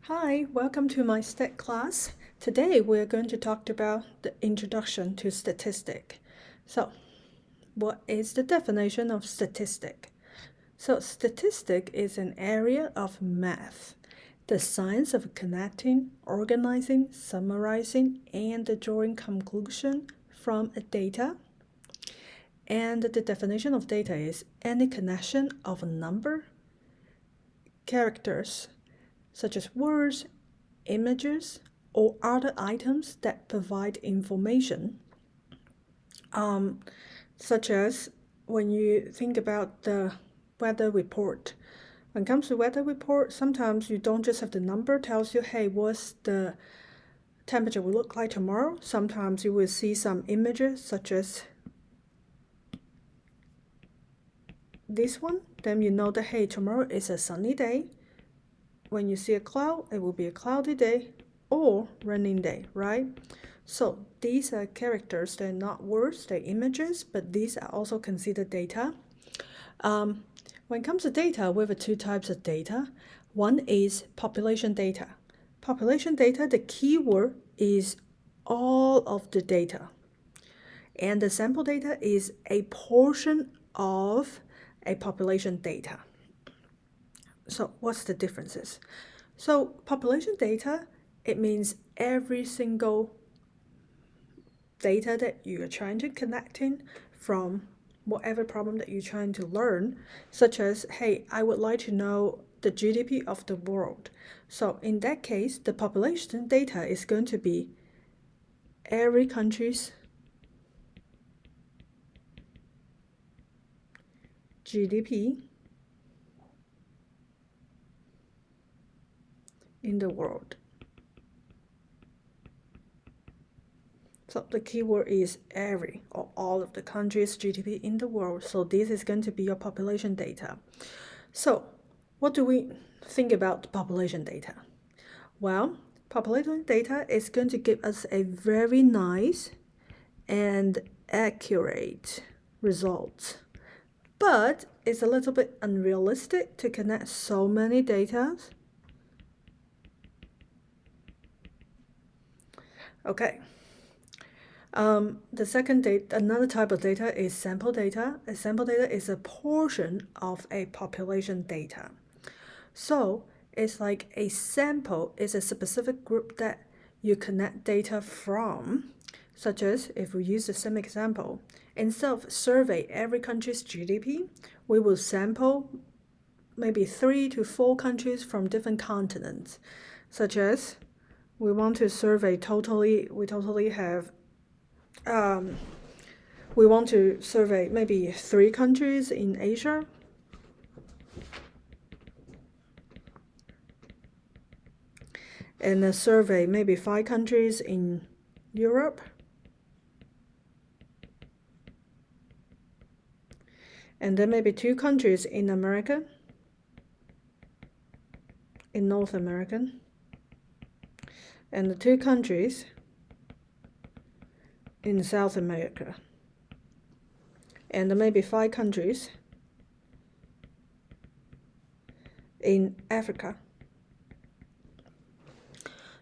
Hi, welcome to my STAT class. Today we're going to talk about the introduction to statistic. So, what is the definition of statistic? So, statistic is an area of math, the science of connecting, organizing, summarizing, and drawing conclusion from a data. And the definition of data is any connection of a number, characters, such as words, images, or other items that provide information, such as when you think about the weather report. When it comes to weather report, sometimes you don't just have the number tells you, hey, what's the temperature will look like tomorrow. Sometimes you will see some images such as this one. Then you know that, hey, tomorrow is a sunny day. When you see a cloud, it will be a cloudy day or raining day, right? So these are characters, they're not words, they're images, but these are also considered data. When it comes to data, we have two types of data. One is population data. Population data, the keyword is all of the data. And the sample data is a portion of a population data. So what's the differences? So population data, it means every single data that you're trying to connect in from whatever problem that you're trying to learn, such as, hey, I would like to know the GDP of the world. So in that case, the population data is going to be every country's GDP in the world. So the keyword is every or all of the countries' GDP in the world. So this is going to be your population data. So what do we think about population data? Well, population data is going to give us a very nice and accurate result. But it's a little bit unrealistic to connect so many data. Okay. The second data, another type of data is sample data. A sample data is a portion of a population data. So it's like a sample is a specific group that you connect data from, such as if we use the same example, instead of survey every country's GDP, we will sample maybe 3 to 4 countries from different continents, such as we want to survey we want to survey maybe 3 countries in Asia, and a survey maybe 5 countries in Europe, and then maybe 2 countries in America, in North America, and the 2 countries in South America, and maybe 5 countries in Africa.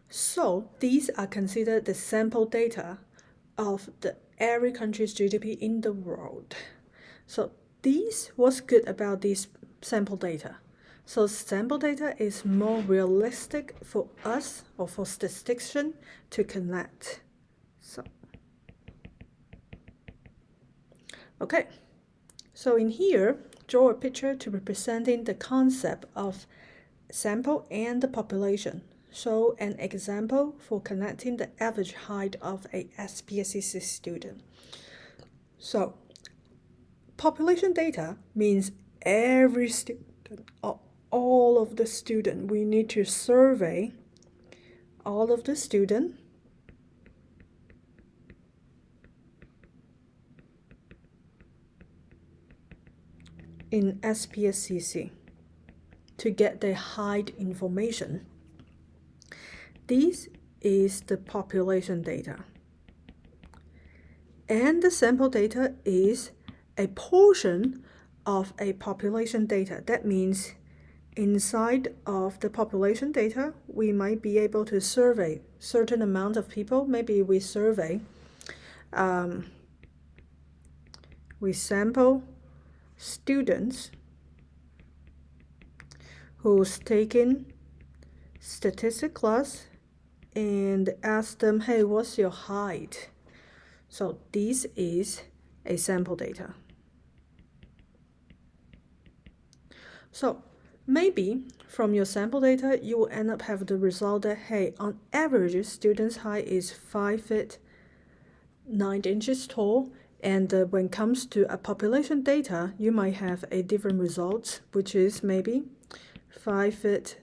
So these are considered the sample data of every country's GDP in the world. So what's good about these sample data? So sample data is more realistic for us or for statistician to connect. So okay, so in here, draw a picture to representing the concept of sample and the population. Show an example for connecting the average height of a SPSS student. So population data means every student, all of the student. We need to survey all of the student in SPSCC to get the height information. This is the population data. And the sample data is a portion of a population data. That means inside of the population data, we might be able to survey certain amount of people. Maybe we sample students who's taken statistics class and ask them, hey, what's your height? So this is a sample data. So maybe from your sample data, you will end up having the result that, hey, on average, student's height is 5 feet 9 inches tall. And when it comes to a population data, you might have a different result, which is maybe 5 feet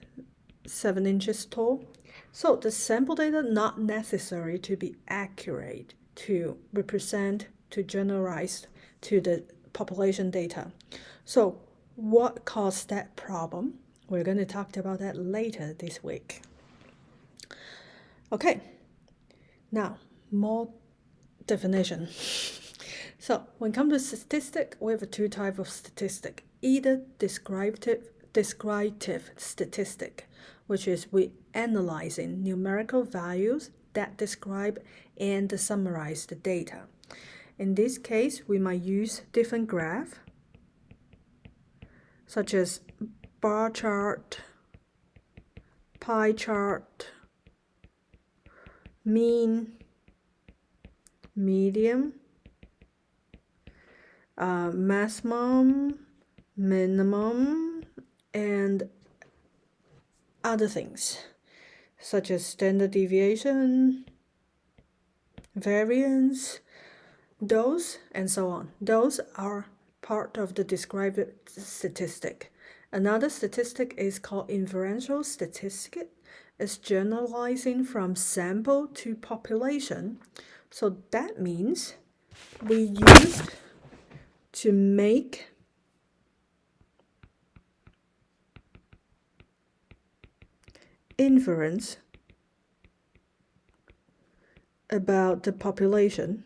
7 inches tall. So the sample data not necessary to be accurate to represent, to generalize to the population data. So what caused that problem? We're going to talk about that later this week. Okay, now more definition. So when it comes to statistic, we have two types of statistic. Either descriptive statistic, which is we analyzing numerical values that describe and summarize the data. In this case, we might use different graph, such as bar chart, pie chart, mean, median, maximum, minimum, and other things, such as standard deviation, variance, those, and so on. Those are part of the described statistic. Another statistic is called inferential statistic. It's generalizing from sample to population. So that means we used to make inference about the population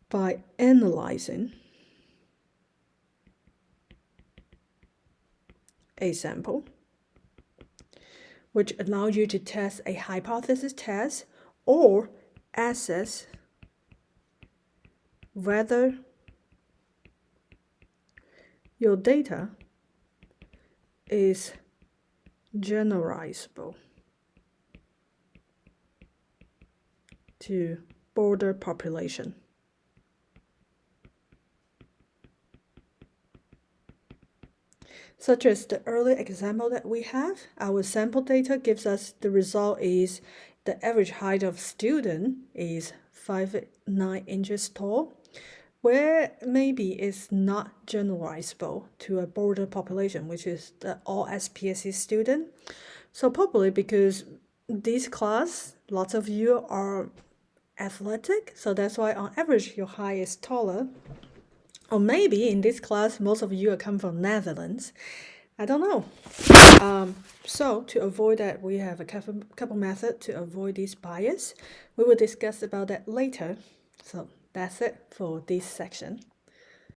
by analyzing a sample, which allows you to test a hypothesis test or assess whether your data is generalizable to broader population. Such as the earlier example that we have, our sample data gives us the result is the average height of student is 5'9" tall, where maybe it's not generalizable to a broader population, which is the all SPSC student. So probably because this class, lots of you are athletic, so that's why on average your height is taller. Or maybe in this class, most of you come from Netherlands. I don't know. So to avoid that, we have a couple methods to avoid this bias. We will discuss about that later. So that's it for this section.